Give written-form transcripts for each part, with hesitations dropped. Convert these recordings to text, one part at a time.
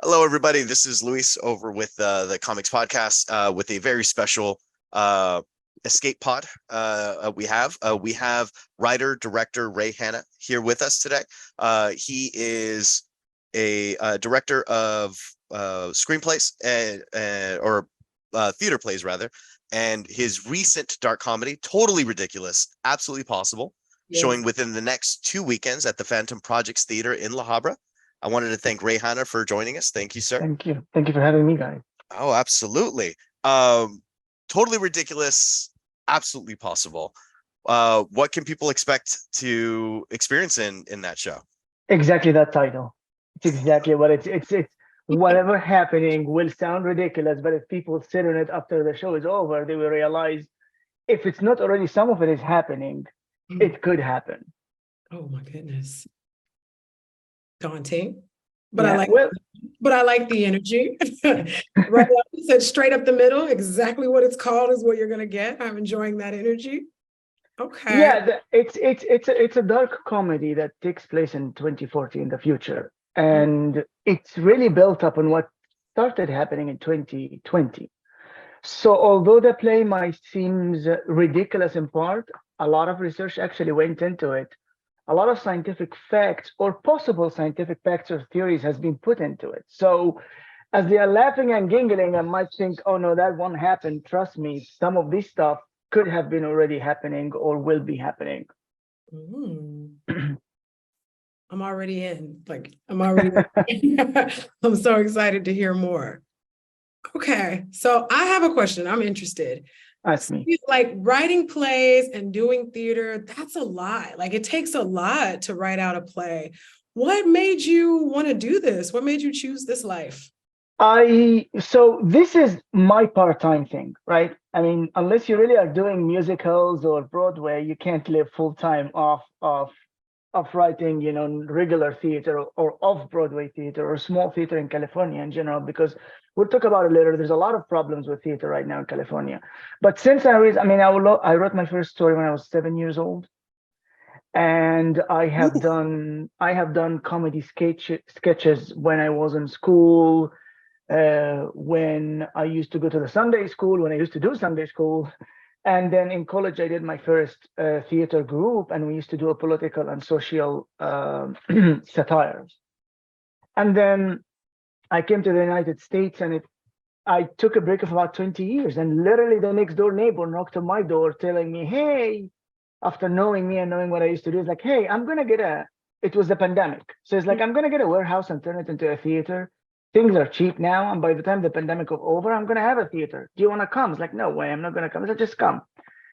Hello, everybody. This is Luis over with the Comics Podcast with a very special escape pod. We have writer director Ray Hanna here with us today. He is a director of screenplays or theater plays rather, and his recent dark comedy, Totally Ridiculous, Absolutely Possible, showing within the next 2 weekends at the Phantom Projects Theater in La Habra. I wanted to thank Ray Hanna for joining us. Thank you, sir. Thank you. Thank you for having me, guys. Oh, absolutely. Totally Ridiculous, Absolutely Possible. What can people expect to experience in that show? Exactly that title. It's exactly what it's whatever happening will sound ridiculous, but if people sit on it after the show is over, they will realize if it's not already some of it is happening, it could happen. Oh my goodness. Daunting. But Yeah, I like the energy. Right. You said straight up the middle, exactly what it's called is what you're gonna get. I'm enjoying that energy. Okay. Yeah, it's a dark comedy that takes place in 2040 in the future. And it's really built up on what started happening in 2020. So although the play might seem ridiculous in part, a lot of research actually went into it. A lot of scientific facts or possible scientific facts or theories has been put into it. So as they are laughing and giggling, I might think, oh no, that won't happen. Trust me, some of this stuff could have been already happening or will be happening. I'm already in. I'm so excited to hear more. Okay, so I have a question. I'm interested. Ask me. Like writing plays and doing theater, that's a lot. Like it takes a lot to write out a play. What made you want to do this? What made you choose this life? So this is my part-time thing, right? I mean, unless you really are doing musicals or Broadway, you can't live full-time off writing, regular theater or off-Broadway theater or small theater in California in general, because we'll talk about it later. There's a lot of problems with theater right now in California. But since I wrote my first story when I was 7 years old, and I have done comedy sketches when I was in school, when I used to go to the Sunday school, when I used to do Sunday school. And then in college, I did my first theater group, and we used to do a political and social satires. And then I came to the United States, and I took a break of about 20 years. And literally the next door neighbor knocked on my door telling me, hey, after knowing me and knowing what I used to do, it's like, hey, it was the pandemic. So it's like, I'm going to get a warehouse and turn it into a theater. Things are cheap now, and by the time the pandemic is over, I'm going to have a theater. Do you want to come? It's like, no way, I'm not going to come. I said, just come.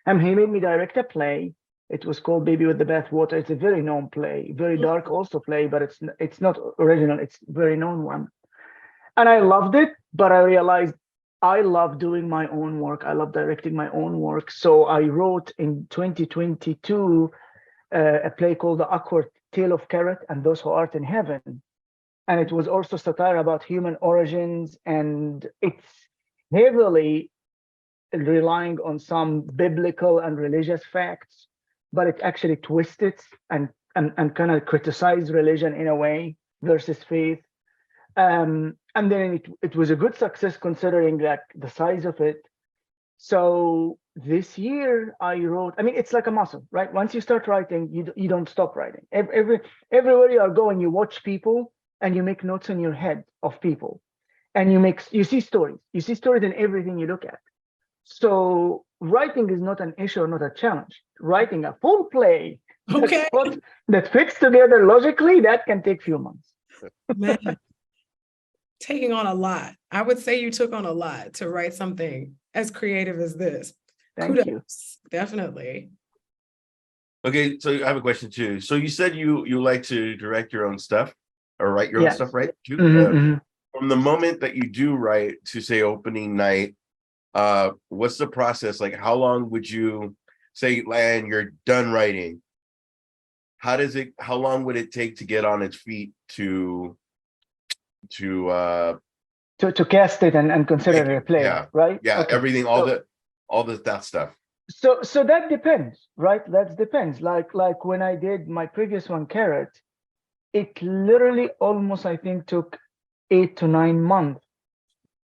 And he made me direct a play. It was called Baby with the Bathwater. It's a very known play, very dark also play, but it's not original. It's a very known one. And I loved it, but I realized I love doing my own work. I love directing my own work. So I wrote in 2022 a play called The Awkward Tale of Carrot and Those Who Art in Heaven. And it was also satire about human origins, and it's heavily relying on some biblical and religious facts, but it actually twists it and kind of criticizes religion in a way versus faith. And then it was a good success considering like the size of it. So this year I wrote, I mean, it's like a muscle, right? Once you start writing, you don't stop writing. Everywhere you are going, you watch people, and you make notes in your head of people, and you see stories in everything you look at. So writing is not an issue or not a challenge. Writing a full play that fits together logically, that can take a few months. Man, taking on a lot. I would say you took on a lot to write something as creative as this. Thank you. Definitely. Okay, so I have a question too. So you said you like to direct your own stuff or write your own stuff, right? Too? From the moment that you do write to say opening night, what's the process? Like, how long would you say, and you're done writing? How long would it take to get on its feet to cast it and consider it a play, right? Yeah, okay. Everything, all that stuff. So that depends, right? That depends. Like when I did my previous one, Carrot, it literally almost, I think, took 8 to 9 months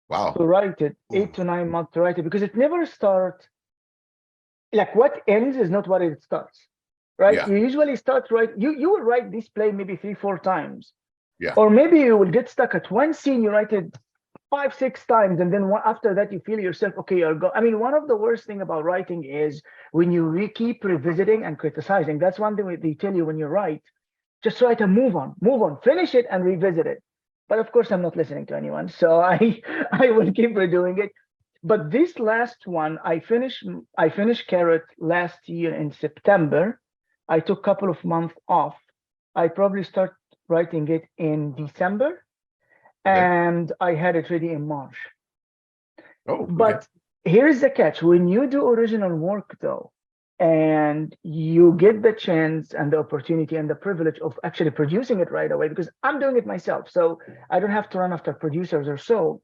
Wow. to write it, Ooh. 8 to 9 months to write it, because it never starts. Like what ends is not what it starts, right? Yeah. You usually start you will write this play maybe 3-4 times, Yeah. or maybe you will get stuck at one scene, you write it 5-6 times, and then after that you feel yourself, okay, you're go. I mean, one of the worst thing about writing is when you keep revisiting and criticizing. That's one thing they tell you when you write. Just write and move on, finish it and revisit it. But of course, I'm not listening to anyone, so I will keep redoing it. But this last one, I finished Carrot last year in September. I took a couple of months off. I probably start writing it in December, Okay. and I had it ready in March. Oh, okay. But here's the catch: when you do original work, though, and you get the chance and the opportunity and the privilege of actually producing it right away, because I'm doing it myself, so I don't have to run after producers or so.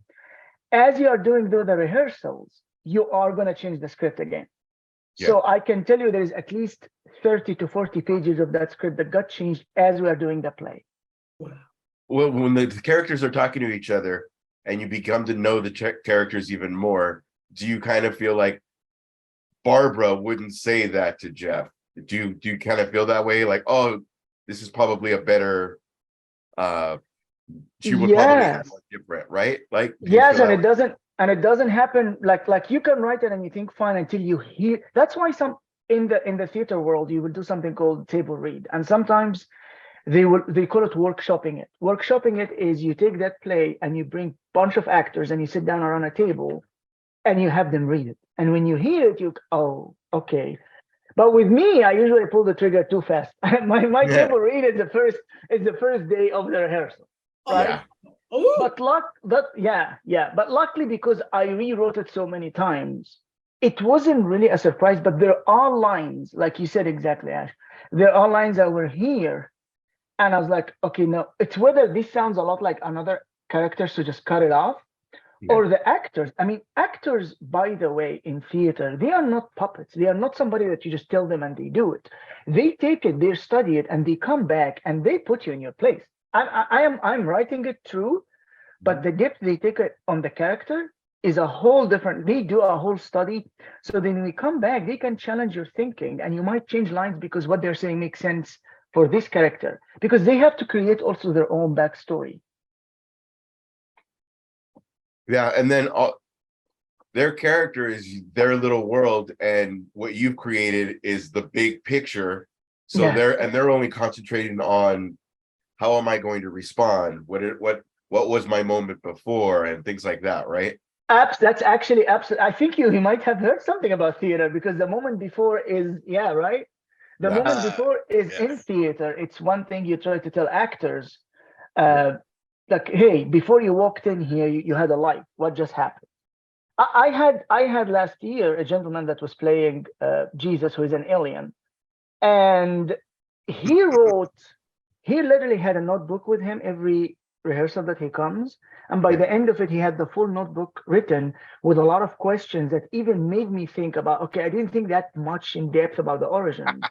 As you are doing the rehearsals, you are going to change the script again. So I can tell you there is at least 30 to 40 pages of that script that got changed as we are doing the play. Well, when the characters are talking to each other and you become to know the characters even more, do you kind of feel like Barbara wouldn't say that to Jeff? Do you kind of feel that way? Like, oh, this is probably a better she would probably have different, right? Like, yes, and it doesn't happen like you can write it and you think fine until you hear. That's why some in the theater world you will do something called table read, and sometimes they call it workshopping it. Workshopping it is you take that play and you bring bunch of actors and you sit down around a table and you have them read it. And when you hear it, oh, okay. But with me, I usually pull the trigger too fast. my table read is the first day of the rehearsal, right? Yeah. But but luckily, because I rewrote it so many times, it wasn't really a surprise. But there are lines, like you said exactly, Ash. There are lines that were here, and I was like, okay, no, it's whether this sounds a lot like another character, so just cut it off. Or the actors. I mean, actors, by the way, in theater, they are not puppets. They are not somebody that you just tell them and they do it. They take it, they study it, and they come back and they put you in your place. I'm writing it true, but the depth they take it on the character is a whole different. They do a whole study, so then when we come back, they can challenge your thinking, and you might change lines because what they're saying makes sense for this character, because they have to create also their own backstory. Yeah, and then their character is their little world, and what you've created is the big picture. So they're only concentrating on how am I going to respond? What was my moment before, and things like that, right? That's actually absolutely. I think you might have heard something about theater, because the moment before is right. The moment before is in theater. It's one thing you try to tell actors. Like, hey, before you walked in here, you had a life. What just happened? I had last year a gentleman that was playing Jesus, who is an alien, and he literally had a notebook with him every rehearsal that he comes, and by the end of it, he had the full notebook written with a lot of questions that even made me think about, okay, I didn't think that much in depth about the origin.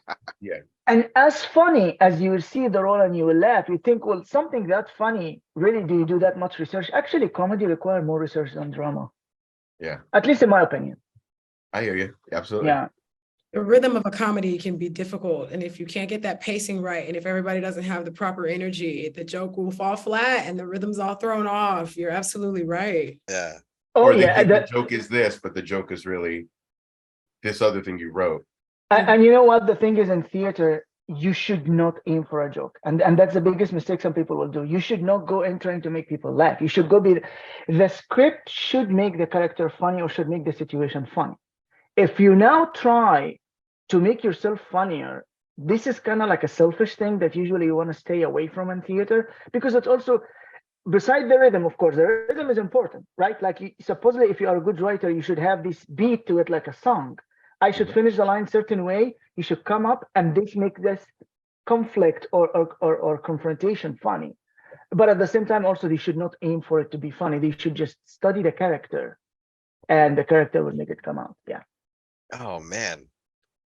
And as funny as you will see the role and you will laugh, you think, well, something that funny, really, do you do that much research? Actually, comedy requires more research than drama. Yeah. At least in my opinion. I hear you. Absolutely. Yeah. The rhythm of a comedy can be difficult. And if you can't get that pacing right, and if everybody doesn't have the proper energy, the joke will fall flat and the rhythm's all thrown off. You're absolutely right. Yeah. Or they think the joke is this, but the joke is really this other thing you wrote. And you know what the thing is, in theater, you should not aim for a joke, and that's the biggest mistake some people will do. You should not go in trying to make people laugh. You should go the script should make the character funny, or should make the situation funny. If you now try to make yourself funnier, this is kind of like a selfish thing that usually you want to stay away from in theater, because it's also, beside the rhythm, of course, the rhythm is important, right? Like, supposedly, if you are a good writer, you should have this beat to it, like a song. I should finish the line certain way. You should come up and this make this conflict or confrontation funny. But at the same time, also, they should not aim for it to be funny. They should just study the character, and the character will make it come out. Yeah. Oh man.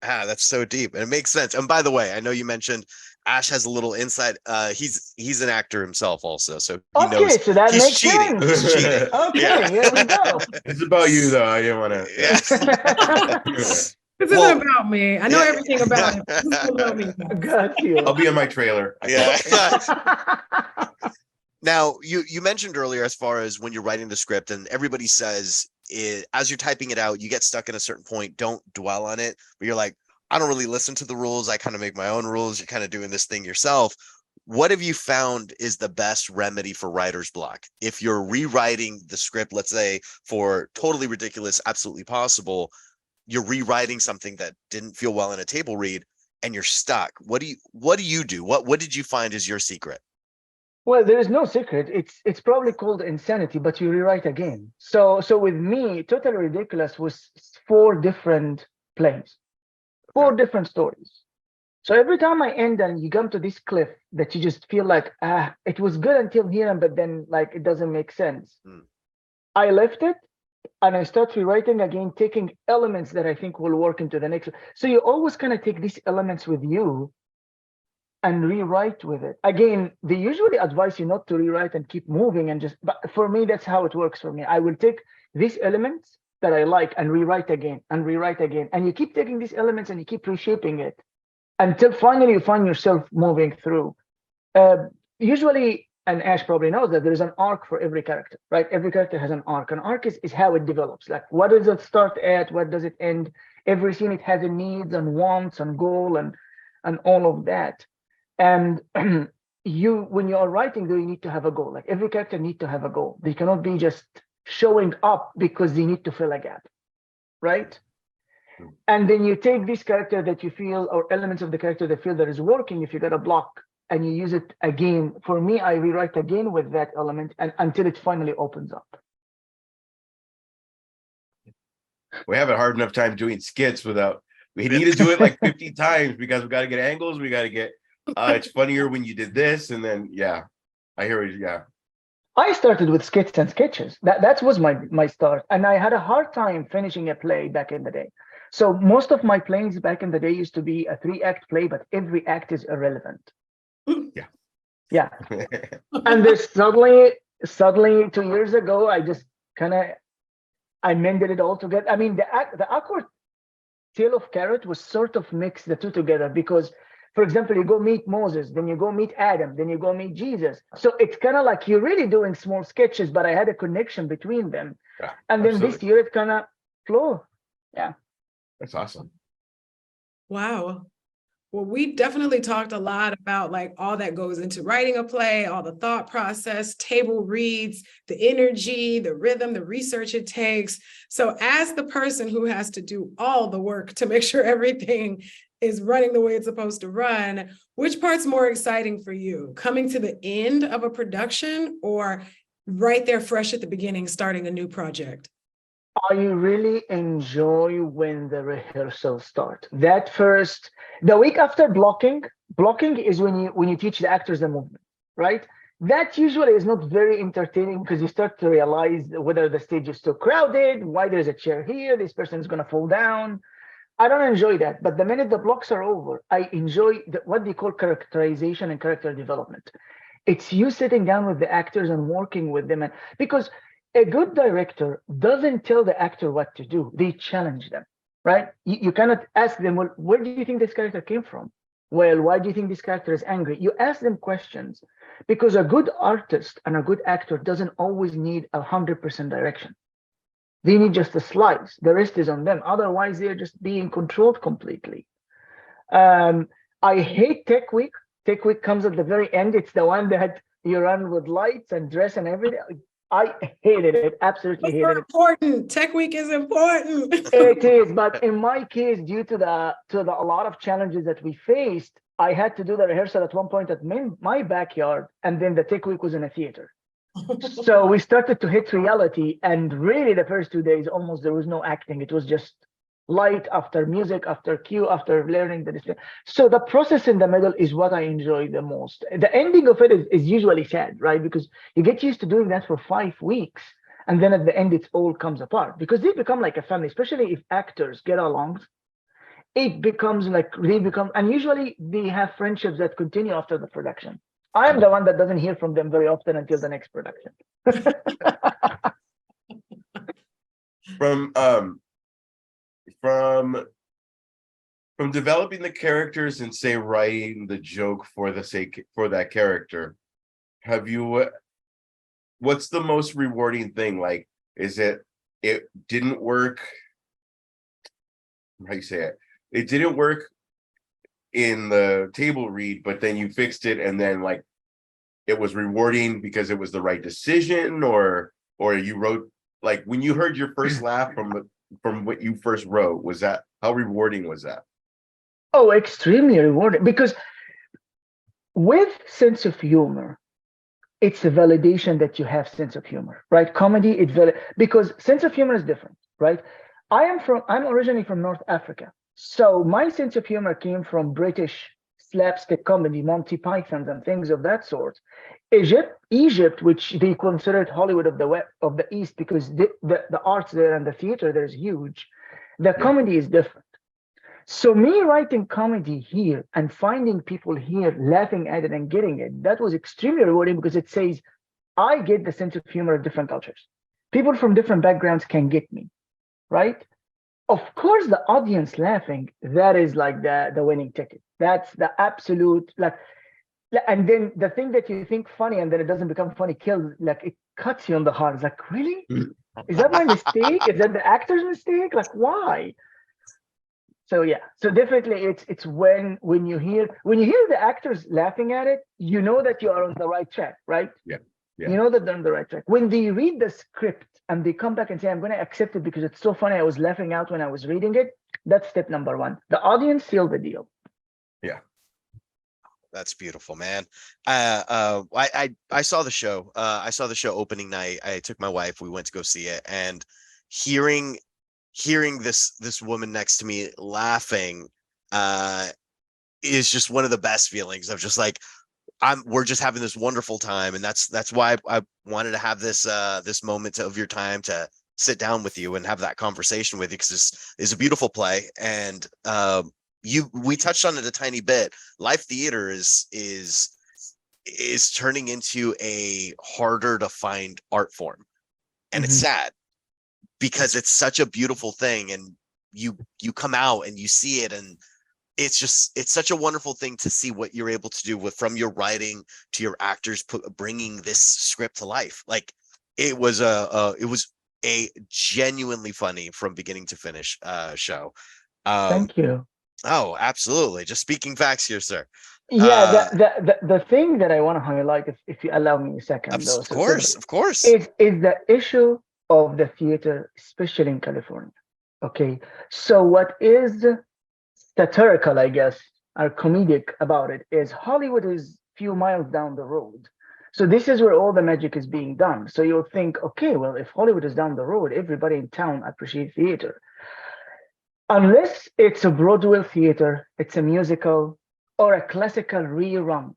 That's so deep, and it makes sense. And by the way, I know you mentioned Ash has a little insight. He's an actor himself also, so he Okay, knows so that he's makes cheating. sense. He's cheating. Okay, here we go. It's about you though. I didn't want to. Yeah. This Well, isn't about me. I know yeah. everything about it. This is about me. guys. Got you. I'll be in my trailer. Yeah. Now, you mentioned earlier, as far as when you're writing the script, and everybody says as you're typing it out, you get stuck in a certain point. Don't dwell on it. But you're like, I don't really listen to the rules. I kind of make my own rules. You're kind of doing this thing yourself. What have you found is the best remedy for writer's block? If you're rewriting the script, let's say for Totally Ridiculous, Absolutely Possible, you're rewriting something that didn't feel well in a table read and you're stuck. What do you do? What did you find is your secret? Well, there is no secret. It's probably called insanity, but you rewrite again. So with me, Totally Ridiculous was 4 different plays, 4 different stories. So every time I end and you come to this cliff that you just feel like, it was good until here, but then like it doesn't make sense. I left it and I start rewriting again, taking elements that I think will work into the next. So you always kind of take these elements with you and rewrite with it. Again, they usually advise you not to rewrite and keep moving and just, but for me, that's how it works for me. I will take these elements that I like and rewrite again and rewrite again. And you keep taking these elements and you keep reshaping it until finally you find yourself moving through. Usually, and Ash probably knows that there is an arc for every character, right? Every character has an arc. An arc is how it develops. Like, what does it start at? What does it end? Every scene, it has a needs and wants and goal and all of that. And when you are writing, though, you need to have a goal. Like every character needs to have a goal. They cannot be just showing up because they need to fill a gap, right? And then you take this character that you feel, or elements of the character that feel that is working, if you got a block, and you use it again. For me, I rewrite again with that element and until it finally opens up. We have a hard enough time doing skits without, we need to do it like 50 times because we got to get angles. We got to get, it's funnier when you did this. And then, yeah, I hear it. Yeah. I started with skits and sketches. That was my start. And I had a hard time finishing a play back in the day. So most of my plays back in the day used to be a 3-act play, but every act is irrelevant. Yeah. Yeah. And then suddenly 2 years ago, I just I mended it all together. I mean, the awkward tale of carrot was sort of mixed the two together because, for example, you go meet Moses, then you go meet Adam, then you go meet Jesus. So it's kind of like you're really doing small sketches, but I had a connection between them. Yeah, and then this year it kind of flowed. Yeah. That's awesome. Wow. Well, we definitely talked a lot about like all that goes into writing a play, all the thought process, table reads, the energy, the rhythm, the research it takes. So as the person who has to do all the work to make sure everything is running the way it's supposed to run, which part's more exciting for you? Coming to the end of a production or right there fresh at the beginning, starting a new project? I really enjoy when the rehearsals start. That first, the week after blocking is when you teach the actors the movement, right? That usually is not very entertaining because you start to realize whether the stage is too crowded, why there's a chair here, this person is going to fall down. I don't enjoy that. But the minute the blocks are over, I enjoy what they call characterization and character development. It's you sitting down with the actors and working with them. And because a good director doesn't tell the actor what to do. They challenge them, right? You cannot ask them, well, where do you think this character came from? Well, why do you think this character is angry? You ask them questions because a good artist and a good actor doesn't always need 100% direction. They need just a slice. The rest is on them. Otherwise, they're just being controlled completely. I hate Tech Week. Tech Week comes at the very end. It's the one that you run with lights and dress and everything. I hated it, absolutely hated it. Important. Tech Week is important. It is, but in my case, due to a lot of challenges that we faced, I had to do the rehearsal at one point at my backyard, and then the Tech Week was in a theater. So we started to hit reality, and really the first 2 days, almost there was no acting. It was just light after music, after cue, after learning the display. So the process in the middle is what I enjoy the most. The ending of it is usually sad, right? Because you get used to doing that for 5 weeks. And then at the end, it all comes apart because they become like a family, especially if actors get along. it becomes like they become, and usually they have friendships that continue after the production. I am the one that doesn't hear from them very often until the next production. From from developing the characters and say writing the joke for the sake for that character, have you what's the most rewarding thing? Like, is it didn't work? How you say it? It didn't work in the table read, but then you fixed it, and then like it was rewarding because it was the right decision, or you wrote, like, when you heard your first laugh from what you first wrote, was that, how rewarding was that? Oh, extremely rewarding, because with sense of humor, it's a validation that you have sense of humor, right? Comedy, because sense of humor is different, right? I'm originally from North Africa. So my sense of humor came from British slapstick comedy, Monty Pythons and things of that sort. Egypt, which they considered Hollywood of the East, because the arts there and the theater there is huge. The comedy is different. So me writing comedy here and finding people here laughing at it and getting it, that was extremely rewarding, because it says I get the sense of humor of different cultures. People from different backgrounds can get me, right? Of course, the audience laughing, that is like the winning ticket. That's the absolute, like, and then the thing that you think funny and then it doesn't become funny kills, like, it cuts you on the heart. It's like, really? Is that my mistake? Is that the actor's mistake? Like, why? So yeah, so definitely it's when you hear the actors laughing at it, you know that you are on the right track, right? Yeah. You know that they're on the right track. When they read the script and they come back and say, I'm going to accept it because it's so funny, I was laughing out when I was reading it, that's step number one. The audience seal the deal. Yeah. That's beautiful, man. I saw the show. I saw the show opening night. I took my wife. We went to go see it, and hearing this woman next to me laughing is just one of the best feelings of just like, we're just having this wonderful time. And that's why I wanted to have this this moment of your time to sit down with you and have that conversation with you, because this is a beautiful play. And we touched on it a tiny bit. Live theater is turning into a harder to find art form, and it's sad, because it's such a beautiful thing, and you come out and you see it, and it's such a wonderful thing to see what you're able to do from your writing to your actors bringing this script to life. Like, it was a genuinely funny from beginning to finish show. Thank you. Oh, absolutely. Just speaking facts here, sir. Yeah, the thing that I want to highlight, if you allow me a second, though, Of course, is the issue of the theater, especially in California. Okay, so what is satirical, I guess, or comedic about it is Hollywood is a few miles down the road. So this is where all the magic is being done. So you'll think, okay, well, if Hollywood is down the road, everybody in town appreciates theater. Unless it's a Broadway theater, it's a musical, or a classical rerun.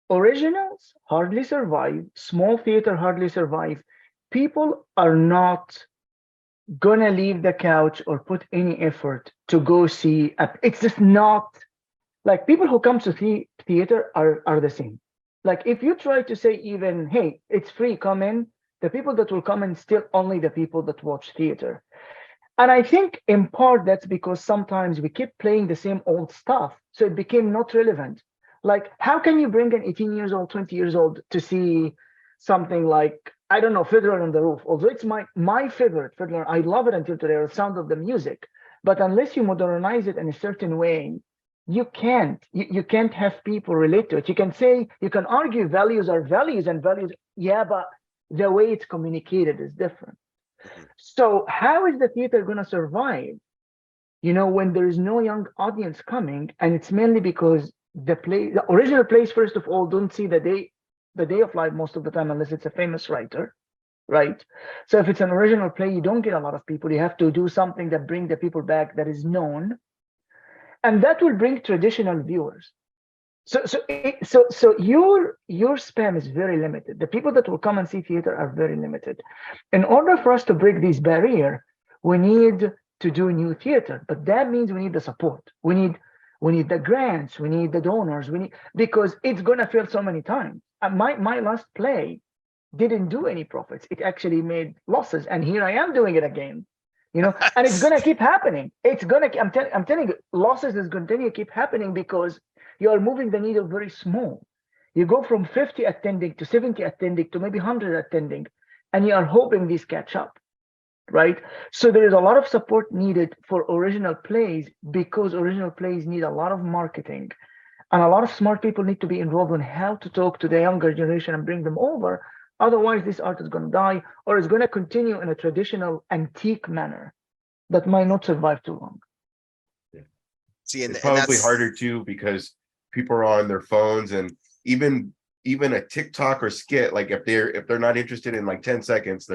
Originals hardly survive, small theater hardly survive. People are not gonna leave the couch or put any effort to go see. It's just not, like, people who come to theater are the same. Like, if you try to say even, hey, it's free, come in, the people that will come in still only the people that watch theater. And I think in part that's because sometimes we keep playing the same old stuff, so it became not relevant. Like, how can you bring an 18 years old, 20 years old to see something like, I don't know, Fiddler on the Roof? Although it's my favorite Fiddler, I love it until today, or Sound of the Music. But unless you modernize it in a certain way, you can't have people relate to it. You can argue values are values and values, yeah, but the way it's communicated is different. So how is the theater going to survive, when there is no young audience coming? And it's mainly because the original plays, first of all, don't see the day of life most of the time, unless it's a famous writer, right? So if it's an original play, you don't get a lot of people. You have to do something that brings the people back, that is known, and that will bring traditional viewers. So your spam is very limited. The people that will come and see theater are very limited. In order for us to break this barrier, we need to do new theater, but that means we need the support. We need the grants, we need the donors, because it's gonna fail so many times. My last play didn't do any profits. It actually made losses, and here I am doing it again. And it's gonna keep happening. I'm telling you, losses is going to keep happening because you are moving the needle very small. You go from 50 attending to 70 attending to maybe 100 attending, and you are hoping these catch up, right? So there is a lot of support needed for original plays, because original plays need a lot of marketing, and a lot of smart people need to be involved in how to talk to the younger generation and bring them over. Otherwise, this art is going to die, or it's going to continue in a traditional antique manner that might not survive too long. See, It's probably harder too, because people are on their phones, and even a TikTok or skit, like if they're not interested in like 10 seconds,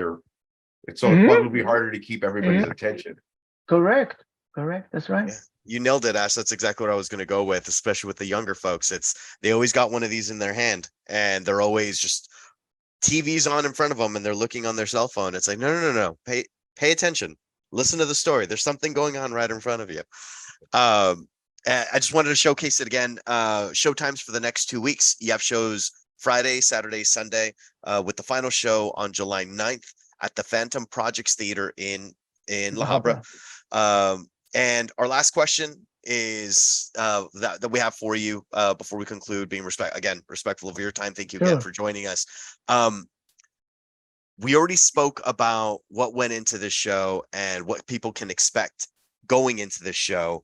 it's probably harder to keep everybody's attention. Correct. That's right. Yeah, you nailed it, Ash. That's exactly what I was going to go with, especially with the younger folks. They always got one of these in their hand, and they're always just TV's on in front of them, and they're looking on their cell phone. It's like, no. Pay attention. Listen to the story. There's something going on right in front of you. I just wanted to showcase it again. Show times for the next 2 weeks. You have shows Friday, Saturday, Sunday, with the final show on July 9th at the Phantom Projects Theater in La Habra. And our last question is that we have for you before we conclude, being respectful of your time. Thank you again for joining us. We already spoke about what went into this show and what people can expect going into this show.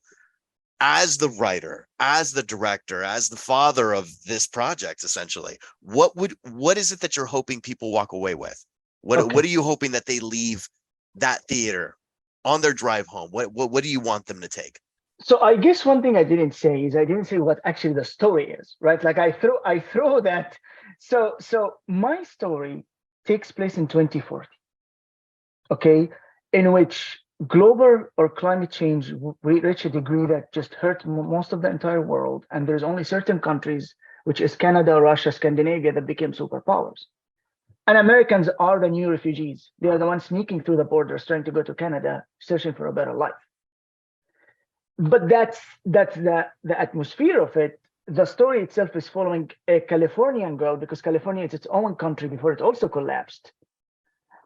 As the writer, as the director, as the father of this project, essentially, what is it that you're hoping people walk away with? What are you hoping that they leave that theater on their drive home? What do you want them to take? So I guess one thing I didn't say is I didn't say what actually the story is, right? Like I throw that. So my story takes place in 2040, okay, in which global or climate change reached a degree that just hurt most of the entire world, and there's only certain countries, which is Canada, Russia, Scandinavia, that became superpowers. And Americans are the new refugees. They are the ones sneaking through the borders, trying to go to Canada, searching for a better life. But that's the atmosphere of it. The story itself is following a Californian girl, because California is its own country before it also collapsed.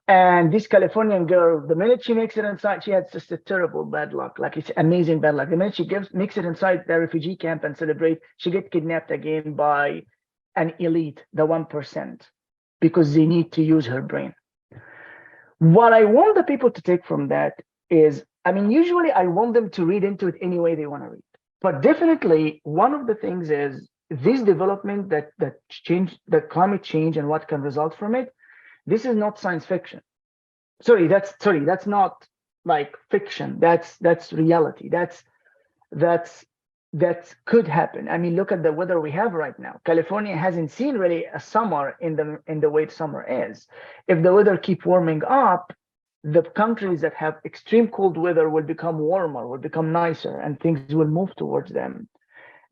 And this Californian girl, the minute she makes it inside, she has just a terrible bad luck. Like, it's amazing bad luck. The minute she makes it inside the refugee camp and celebrate, she gets kidnapped again by an elite, the 1%, because they need to use her brain. What I want the people to take from that is, usually I want them to read into it any way they want to read. But definitely one of the things is this development that change, the climate change and what can result from it. This is not science fiction. That's not like fiction. That's reality. That could happen. Look at the weather we have right now. California hasn't seen really a summer in the way summer is. If the weather keep warming up, the countries that have extreme cold weather will become warmer, will become nicer, and things will move towards them.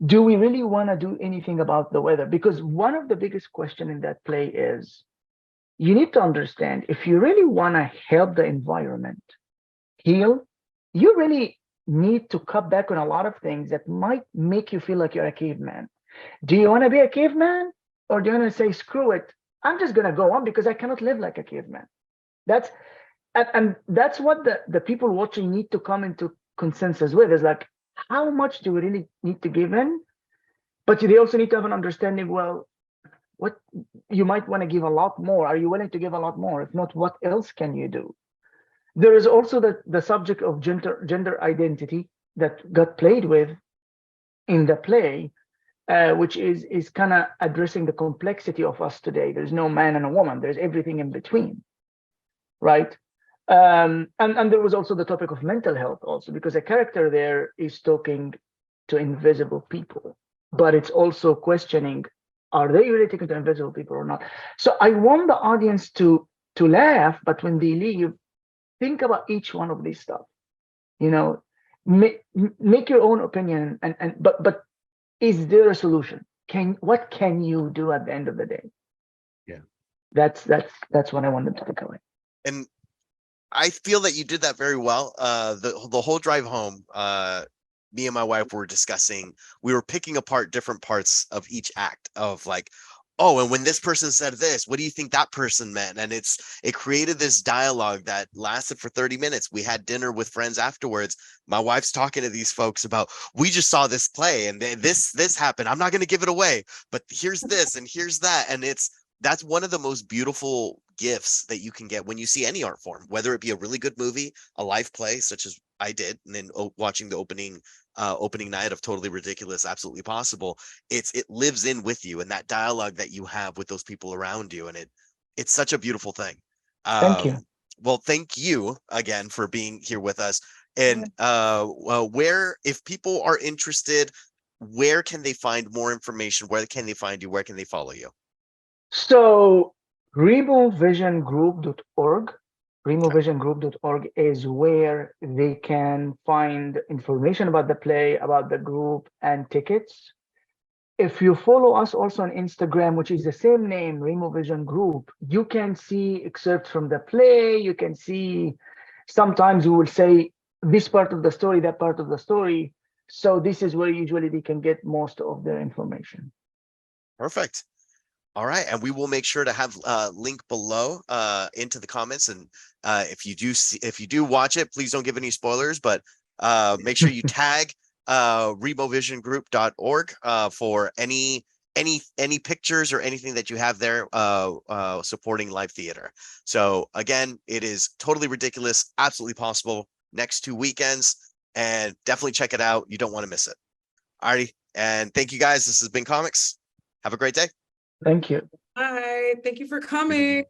Do we really want to do anything about the weather? Because one of the biggest questions in that play is, you need to understand, if you really want to help the environment heal, you really need to cut back on a lot of things that might make you feel like you're a caveman. Do you want to be a caveman, or do you want to say, screw it, I'm just going to go on because I cannot live like a caveman? That's what the people watching need to come into consensus with, is like, how much do we really need to give in? But they also need to have an understanding, well, what you might want to give a lot more. Are you willing to give a lot more? If not, what else can you do? There is also the subject of gender identity that got played with in the play, which is kind of addressing the complexity of us today. There's no man and a woman. There's everything in between, right? And there was also the topic of mental health also, because a character there is talking to invisible people, but it's also questioning, are they really talking to invisible people or not? So I want the audience to laugh, but when they leave, think about each one of these stuff. Make your own opinion, but is there a solution? What can you do at the end of the day? Yeah, that's what I wanted to take away. And I feel that you did that very well. The whole drive home, me and my wife were discussing, we were picking apart different parts of each act of like, oh, and when this person said this, what do you think that person meant? And it created this dialogue that lasted for 30 minutes. We had dinner with friends afterwards. My wife's talking to these folks about, we just saw this play and this happened. I'm not going to give it away, but here's this and here's that. And that's one of the most beautiful gifts that you can get when you see any art form, whether it be a really good movie, a live play, such as I did, and then watching the opening night of Totally Ridiculous, Absolutely Possible. It lives in with you, and that dialogue that you have with those people around you, and it's such a beautiful thing. Thank you. Well, thank you again for being here with us. And where, if people are interested, where can they find more information? Where can they find you? Where can they follow you? So removisiongroup.org. Removisiongroup.org is where they can find information about the play, about the group, and tickets. If you follow us also on Instagram, which is the same name, Remo Vision Group, you can see excerpts from the play. You can see, sometimes we will say this part of the story, that part of the story. So this is where usually they can get most of their information. Perfect. All right, and we will make sure to have a link below into the comments. And if you do watch it, please don't give any spoilers, but make sure you tag removisiongroup.org for any pictures or anything that you have there supporting live theater. So again, it is Totally Ridiculous, Absolutely Possible next 2 weekends, and definitely check it out. You don't want to miss it. Alrighty, and thank you guys. This has been Comics. Have a great day. Thank you. Bye. Thank you for coming.